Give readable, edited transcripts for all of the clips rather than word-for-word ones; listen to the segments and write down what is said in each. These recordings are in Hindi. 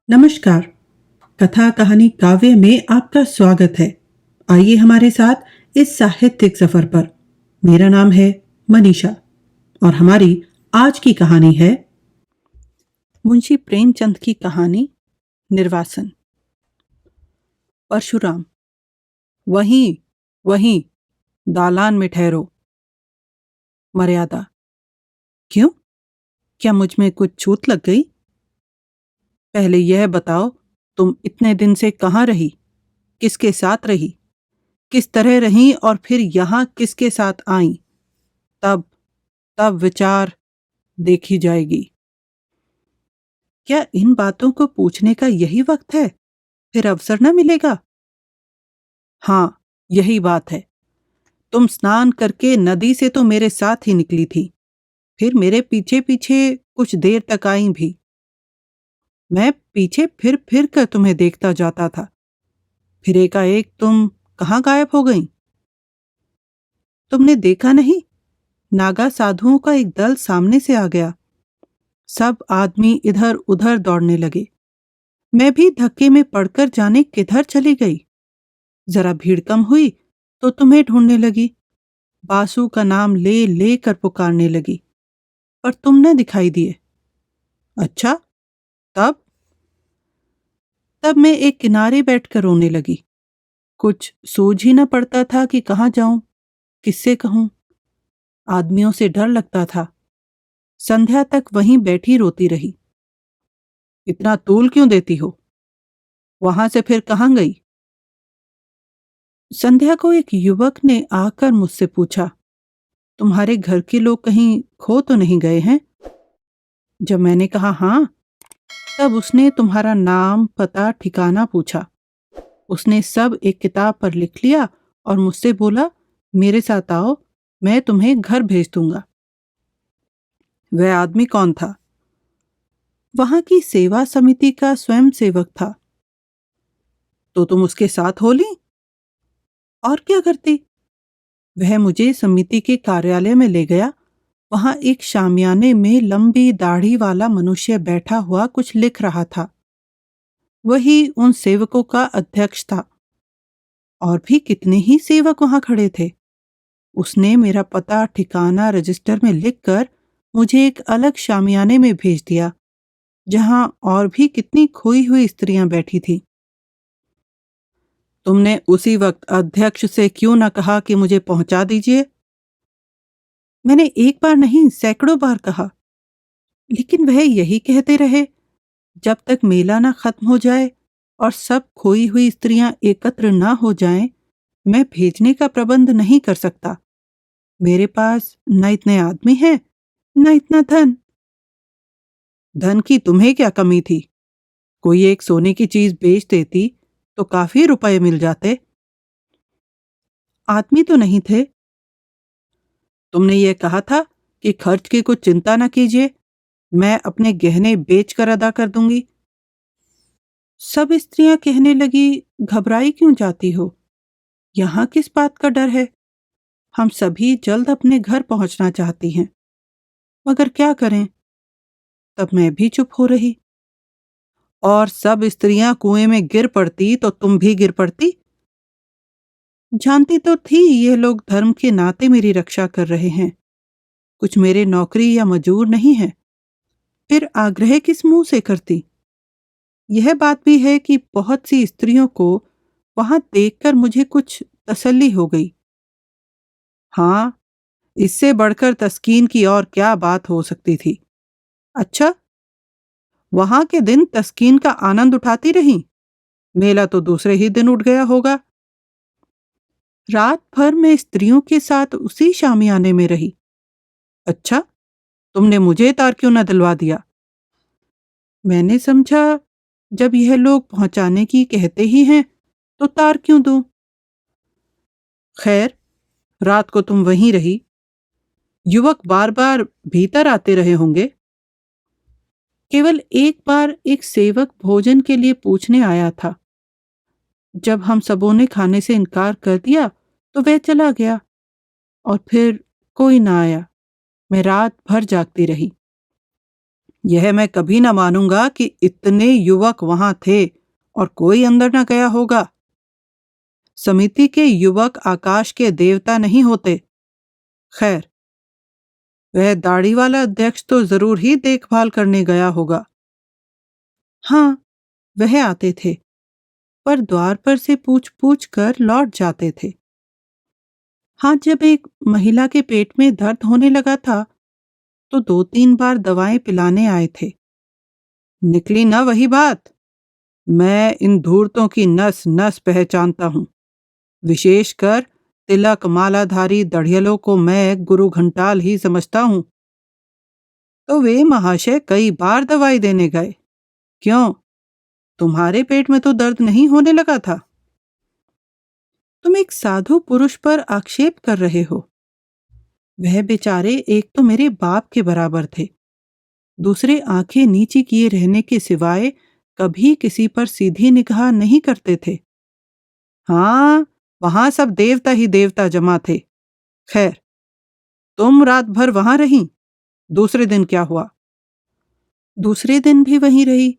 नमस्कार। कथा कहानी काव्य में आपका स्वागत है। आइए हमारे साथ इस साहित्यिक सफर पर। मेरा नाम है मनीषा और हमारी आज की कहानी है मुंशी प्रेमचंद की कहानी निर्वासन। परशुराम। वहीं वहीं दालान में ठहरो। मर्यादा। क्यों? क्या मुझ में कुछ छूत लग गई? पहले यह बताओ, तुम इतने दिन से कहाँ रही? किसके साथ रही? किस तरह रही और फिर यहाँ किसके साथ आई? तब तब विचार देखी जाएगी। क्या इन बातों को पूछने का यही वक्त है? फिर अवसर न मिलेगा। हाँ, यही बात है। तुम स्नान करके नदी से तो मेरे साथ ही निकली थी, फिर मेरे पीछे पीछे कुछ देर तक आई भी। मैं पीछे फिर फिर कर तुम्हें देखता जाता था, फिर एकाएक तुम कहाँ गायब हो गई? तुमने देखा नहीं, नागा साधुओं का एक दल सामने से आ गया। सब आदमी इधर उधर दौड़ने लगे। मैं भी धक्के में पड़कर जाने किधर चली गई। जरा भीड़ कम हुई तो तुम्हें ढूंढने लगी। बासु का नाम ले ले कर पुकारने लगी, पर तुम न दिखाई दिए। अच्छा, तब? तब मैं एक किनारे बैठकर रोने लगी। कुछ सूझ ही न पड़ता था कि कहाँ जाऊं, किससे कहूं। आदमियों से डर लगता था। संध्या तक वहीं बैठी रोती रही। इतना तूल क्यों देती हो? वहां से फिर कहाँ गई? संध्या को एक युवक ने आकर मुझसे पूछा, तुम्हारे घर के लोग कहीं खो तो नहीं गए हैं? जब मैंने कहा हाँ, तब उसने तुम्हारा नाम, पता, ठिकाना पूछा। उसने सब एक किताब पर लिख लिया और मुझसे बोला, मेरे साथ आओ, मैं तुम्हें घर भेज दूंगा। वह आदमी कौन था? वहां की सेवा समिति का स्वयं सेवक था। तो तुम उसके साथ हो ली? और क्या करती? वह मुझे समिति के कार्यालय में ले गया। वहां एक शामियाने में लंबी दाढ़ी वाला मनुष्य बैठा हुआ कुछ लिख रहा था। वही उन सेवकों का अध्यक्ष था। और भी कितने ही सेवक वहां खड़े थे। उसने मेरा पता ठिकाना रजिस्टर में लिखकर मुझे एक अलग शामियाने में भेज दिया, जहां और भी कितनी खोई हुई स्त्रियां बैठी थी। तुमने उसी वक्त अध्यक्ष से क्यों न कहा कि मुझे पहुंचा दीजिए? मैंने एक बार नहीं, सैकड़ों बार कहा, लेकिन वह यही कहते रहे, जब तक मेला ना खत्म हो जाए और सब खोई हुई स्त्रियां एकत्र ना हो जाएं, मैं भेजने का प्रबंध नहीं कर सकता। मेरे पास न इतने आदमी हैं, न इतना धन। धन की तुम्हें क्या कमी थी? कोई एक सोने की चीज बेच देती तो काफी रुपए मिल जाते। आदमी तो नहीं थे। तुमने ये कहा था कि खर्च की कुछ चिंता न कीजिए, मैं अपने गहने बेचकर अदा कर दूंगी। सब स्त्रियां कहने लगी, घबराई क्यों जाती हो? यहाँ किस बात का डर है? हम सभी जल्द अपने घर पहुंचना चाहती हैं, मगर क्या करें? तब मैं भी चुप हो रही। और सब स्त्रियां कुएं में गिर पड़ती तो तुम भी गिर पड़ती। जानती तो थी ये लोग धर्म के नाते मेरी रक्षा कर रहे हैं, कुछ मेरे नौकरी या मजूर नहीं है। फिर आग्रह किस मुंह से करती? यह बात भी है कि बहुत सी स्त्रियों को वहां देखकर मुझे कुछ तसल्ली हो गई। हाँ, इससे बढ़कर तस्कीन की और क्या बात हो सकती थी? अच्छा, वहां के दिन तस्कीन का आनंद उठाती रही, मेला तो दूसरे ही दिन उठ गया होगा। रात भर मैं स्त्रियों के साथ उसी शामियाने में रही। अच्छा, तुमने मुझे तार क्यों न दिलवा दिया? मैंने समझा, जब यह लोग पहुंचाने की कहते ही हैं तो तार क्यों दूं? खैर, रात को तुम वहीं रही। युवक बार बार भीतर आते रहे होंगे। केवल एक बार एक सेवक भोजन के लिए पूछने आया था। जब हम सबों ने खाने से इनकार कर दिया तो वह चला गया और फिर कोई ना आया। मैं रात भर जागती रही। यह मैं कभी न मानूंगा कि इतने युवक वहां थे और कोई अंदर न गया होगा। समिति के युवक आकाश के देवता नहीं होते। खैर, वह दाढ़ी वाला अध्यक्ष तो जरूर ही देखभाल करने गया होगा। हाँ, वह आते थे, पर द्वार पर से पूछ पूछ कर लौट जाते थे। हाँ, जब एक महिला के पेट में दर्द होने लगा था तो 2-3 बार दवाएं पिलाने आए थे। निकली ना वही बात। मैं इन धूर्तों की नस नस पहचानता हूँ। विशेषकर तिलक मालाधारी दढ़ियलों को मैं गुरु घंटाल ही समझता हूँ। तो वे महाशय कई बार दवाई देने गए। क्यों? तुम्हारे पेट में तो दर्द नहीं होने लगा था? तुम एक साधु पुरुष पर आक्षेप कर रहे हो। वह बेचारे एक तो मेरे बाप के बराबर थे, दूसरे आंखें नीची किए रहने के सिवाय कभी किसी पर सीधी निगाह नहीं करते थे। हाँ, वहां सब देवता ही देवता जमा थे। खैर, तुम रात भर वहां रही। दूसरे दिन क्या हुआ? दूसरे दिन भी वहीं रही।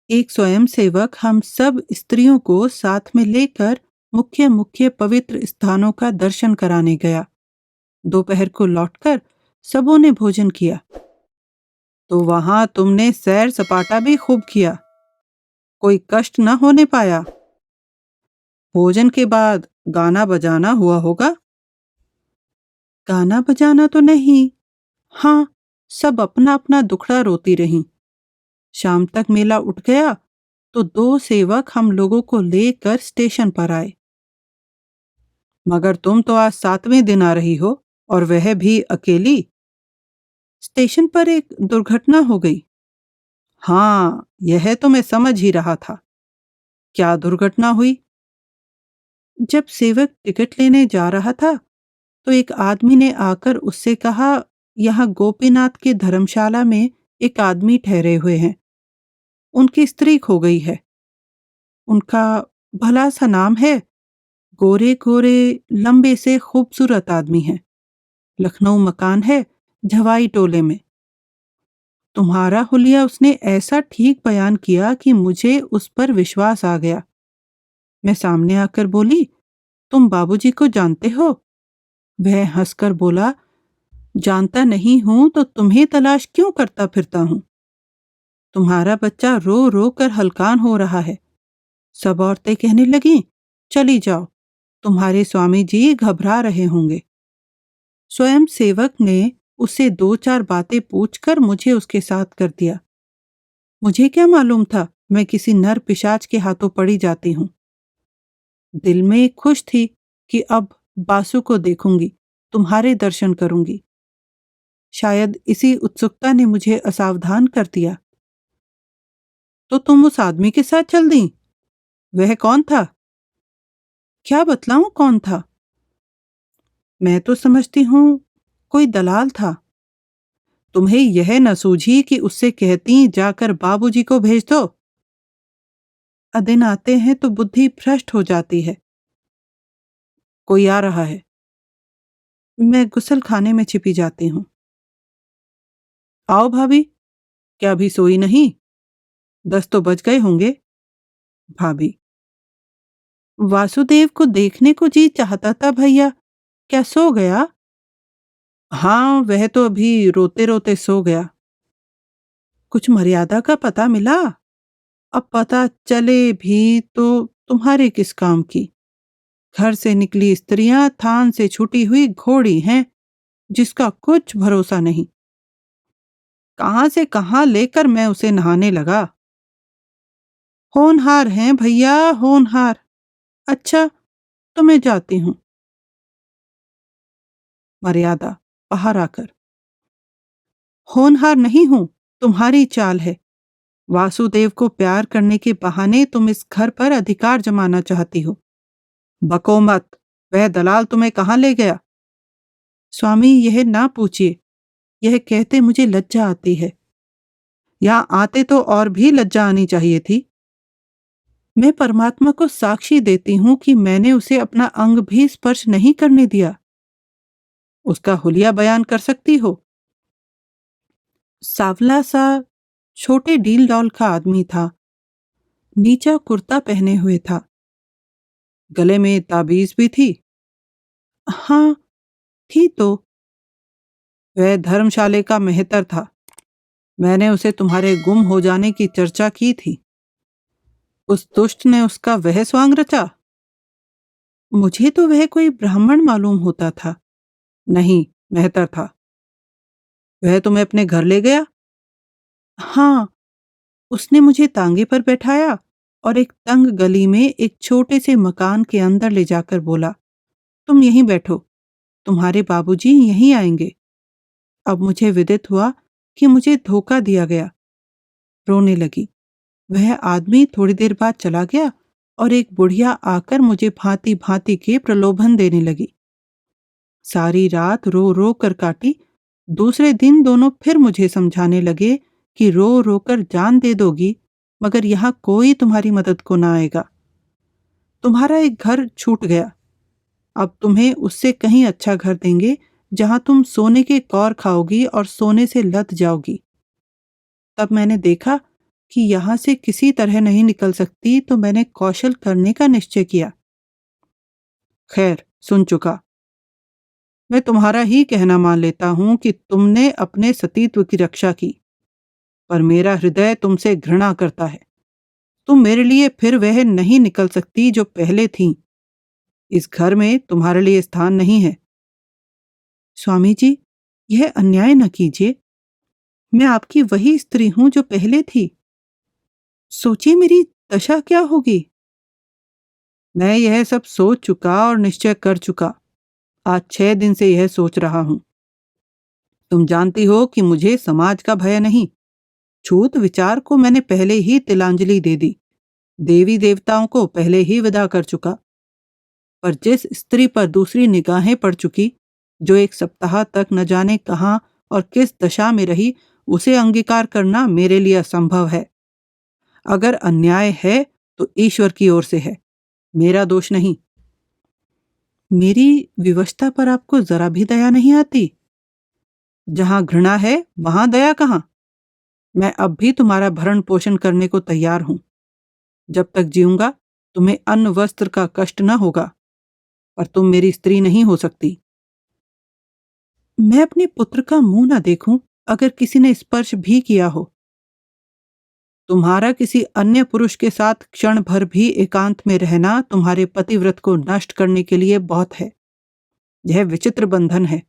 एक स्वयंसेवक हम सब स्त्रियों को साथ में लेकर मुख्य मुख्य पवित्र स्थानों का दर्शन कराने गया। दोपहर को लौटकर सबों ने भोजन किया। तो वहां तुमने सैर सपाटा भी खूब किया। कोई कष्ट न होने पाया। भोजन के बाद गाना बजाना हुआ होगा। गाना बजाना तो नहीं। हाँ, सब अपना अपना दुखड़ा रोती रहीं। शाम तक मेला उठ गया तो 2 सेवक हम लोगों को लेकर स्टेशन पर आए। मगर तुम तो आज 7वें दिन आ रही हो और वह भी अकेली। स्टेशन पर एक दुर्घटना हो गई। हाँ, यह तो मैं समझ ही रहा था। क्या दुर्घटना हुई? जब सेवक टिकट लेने जा रहा था तो एक आदमी ने आकर उससे कहा, यहाँ गोपीनाथ के धर्मशाला में एक आदमी ठहरे हुए हैं। उनकी स्त्री खो गई है। उनका भला सा नाम है। गोरे गोरे लंबे से खूबसूरत आदमी है। लखनऊ मकान है, झवाई टोले में। तुम्हारा हुलिया उसने ऐसा ठीक बयान किया कि मुझे उस पर विश्वास आ गया। मैं सामने आकर बोली, तुम बाबूजी को जानते हो? वह हंसकर बोला, जानता नहीं हूं तो तुम्हें तलाश क्यों करता फिरता हूं? तुम्हारा बच्चा रो रो कर हलकान हो रहा है। सब औरतें कहने लगीं, चली जाओ, तुम्हारे स्वामी जी घबरा रहे होंगे। स्वयं सेवक ने उससे 2-4 बातें पूछकर मुझे उसके साथ कर दिया। मुझे क्या मालूम था मैं किसी नर पिशाच के हाथों पड़ी जाती हूँ। दिल में खुश थी कि अब बासु को देखूंगी, तुम्हारे दर्शन करूंगी। शायद इसी उत्सुकता ने मुझे असावधान कर दिया। तो तुम उस आदमी के साथ चल दी? वह कौन था? क्या बतलाऊं कौन था? मैं तो समझती हूं कोई दलाल था। तुम्हें यह न सूझी कि उससे कहती जाकर बाबूजी को भेज दो? दिन आते हैं तो बुद्धि भ्रष्ट हो जाती है। कोई आ रहा है। मैं गुसल खाने में छिपी जाती हूँ। आओ भाभी, क्या अभी सोई नहीं? 10 तो बज गए होंगे। भाभी, वासुदेव को देखने को जी चाहता था भैया, क्या सो गया? हाँ, वह तो अभी रोते रोते सो गया। कुछ मर्यादा का पता मिला? अब पता चले भी तो तुम्हारे किस काम की? घर से निकली स्त्रियां थान से छूटी हुई घोड़ी हैं, जिसका कुछ भरोसा नहीं। कहां से कहां लेकर मैं उसे नहाने लगा। होनहार हैं भैया, होनहार। अच्छा, तो मैं जाती हूँ। मर्यादा बाहर आकर, होनहार नहीं हूं, तुम्हारी चाल है। वासुदेव को प्यार करने के बहाने तुम इस घर पर अधिकार जमाना चाहती हो। बको मत। वह दलाल तुम्हें कहां ले गया? स्वामी, यह ना पूछिए। यह कहते मुझे लज्जा आती है। यहाँ आते तो और भी लज्जा आनी चाहिए थी। मैं परमात्मा को साक्षी देती हूँ कि मैंने उसे अपना अंग भी स्पर्श नहीं करने दिया। उसका हुलिया बयान कर सकती हो? सांवला सा छोटे डील डॉल का आदमी था। नीचा कुर्ता पहने हुए था। गले में ताबीज भी थी। हाँ, थी तो। वह धर्मशाले का मेहतर था। मैंने उसे तुम्हारे गुम हो जाने की चर्चा की थी। उस दुष्ट ने उसका वह स्वांग रचा। मुझे तो वह कोई ब्राह्मण मालूम होता था। नहीं, मेहतर था। वह तुम्हें अपने घर ले गया? हाँ, उसने मुझे तांगे पर बैठाया और एक तंग गली में एक छोटे से मकान के अंदर ले जाकर बोला, तुम यहीं बैठो, तुम्हारे बाबूजी यहीं आएंगे। अब मुझे विदित हुआ कि मुझे धोखा दिया गया। रोने लगी। वह आदमी थोड़ी देर बाद चला गया और एक बुढ़िया आकर मुझे भांति भांति के प्रलोभन देने लगी। सारी रात रो रो कर काटी। दूसरे दिन दोनों फिर मुझे समझाने लगे कि रो रो कर जान दे दोगी, मगर यहाँ कोई तुम्हारी मदद को ना आएगा। तुम्हारा एक घर छूट गया, अब तुम्हें उससे कहीं अच्छा घर देंगे जहां तुम सोने के कौर खाओगी और सोने से लद जाओगी। तब मैंने देखा कि यहां से किसी तरह नहीं निकल सकती, तो मैंने कौशल करने का निश्चय किया। खैर, सुन चुका। मैं तुम्हारा ही कहना मान लेता हूं कि तुमने अपने सतीत्व की रक्षा की, पर मेरा हृदय तुमसे घृणा करता है। तुम मेरे लिए फिर वह नहीं निकल सकती जो पहले थी। इस घर में तुम्हारे लिए स्थान नहीं है। स्वामी जी, यह अन्याय न कीजिए। मैं आपकी वही स्त्री हूं जो पहले थी। सोचिए मेरी दशा क्या होगी। मैं यह सब सोच चुका और निश्चय कर चुका। आज 6 दिन से यह सोच रहा हूं। तुम जानती हो कि मुझे समाज का भय नहीं। छूत विचार को मैंने पहले ही तिलांजलि दे दी। देवी देवताओं को पहले ही विदा कर चुका। पर जिस स्त्री पर दूसरी निगाहें पड़ चुकी, जो 1 सप्ताह तक न जाने कहां और किस दशा में रही, उसे अंगीकार करना मेरे लिए असंभव है। अगर अन्याय है तो ईश्वर की ओर से है, मेरा दोष नहीं। मेरी विवशता पर आपको जरा भी दया नहीं आती? जहां घृणा है वहां दया कहां? मैं अब भी तुम्हारा भरण पोषण करने को तैयार हूं। जब तक जीऊंगा तुम्हें अन्न वस्त्र का कष्ट न होगा, पर तुम मेरी स्त्री नहीं हो सकती। मैं अपने पुत्र का मुंह न देखूं अगर किसी ने स्पर्श भी किया हो। तुम्हारा किसी अन्य पुरुष के साथ क्षण भर भी एकांत में रहना तुम्हारे पतिव्रत को नष्ट करने के लिए बहुत है। यह विचित्र बंधन है।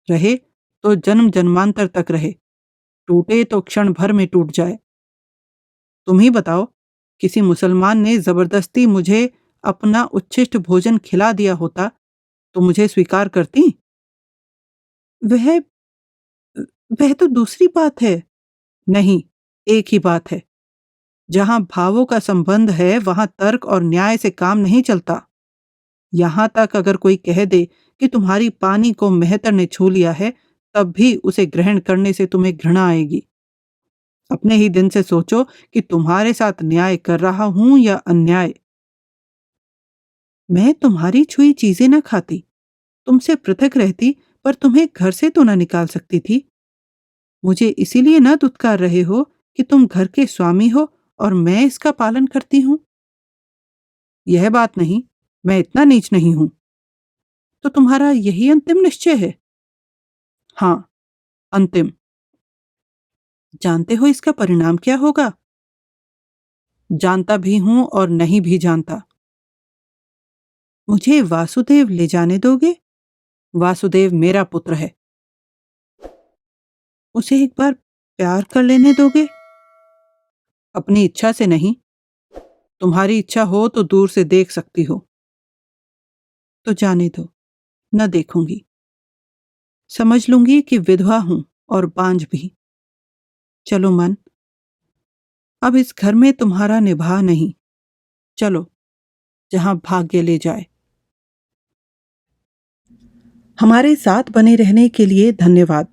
रहे तो जन्म जन्मांतर तक रहे, टूटे तो क्षण भर में टूट जाए। तुम ही बताओ, किसी मुसलमान ने जबरदस्ती मुझे अपना उच्छिष्ट भोजन खिला दिया होता तो मुझे स्वीकार करती? वह वह तो दूसरी बात है। नहीं, एक ही बात है। जहां भावों का संबंध है वहां तर्क और न्याय से काम नहीं चलता। यहां तक अगर कोई कह दे कि तुम्हारी पानी को मेहतर ने छू लिया है, तब भी उसे ग्रहण करने से तुम्हें घृणा आएगी। अपने ही दिन से सोचो कि तुम्हारे साथ न्याय कर रहा हूं या अन्याय। मैं तुम्हारी छुई चीजें न खाती, तुमसे पृथक रहती, पर तुम्हें घर से तो न निकाल सकती थी। मुझे इसीलिए न दुत्कार रहे हो कि तुम घर के स्वामी हो और मैं इसका पालन करती हूं। यह बात नहीं, मैं इतना नीच नहीं हूं। तो तुम्हारा यही अंतिम निश्चय है? हाँ, अंतिम। जानते हो इसका परिणाम क्या होगा? जानता भी हूं और नहीं भी जानता। मुझे वासुदेव ले जाने दोगे? वासुदेव मेरा पुत्र है। उसे एक बार प्यार कर लेने दोगे? अपनी इच्छा से नहीं। तुम्हारी इच्छा हो तो दूर से देख सकती हो। तो जाने दो, न देखूंगी। समझ लूंगी कि विधवा हूं और बांझ भी। चलो मन, अब इस घर में तुम्हारा निभा नहीं। चलो, जहां भाग्य ले जाए। हमारे साथ बने रहने के लिए धन्यवाद।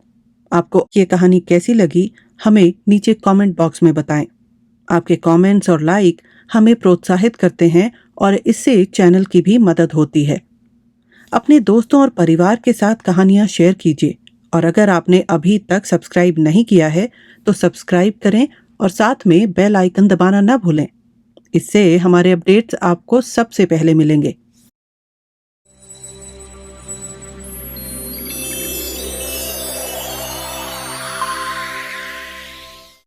आपको ये कहानी कैसी लगी, हमें नीचे कमेंट बॉक्स में बताएं। आपके कमेंट्स और लाइक हमें प्रोत्साहित करते हैं और इससे चैनल की भी मदद होती है। अपने दोस्तों और परिवार के साथ कहानियां शेयर कीजिए और अगर आपने अभी तक सब्सक्राइब नहीं किया है तो सब्सक्राइब करें और साथ में बेल आइकन दबाना ना भूलें। इससे हमारे अपडेट्स आपको सबसे पहले मिलेंगे।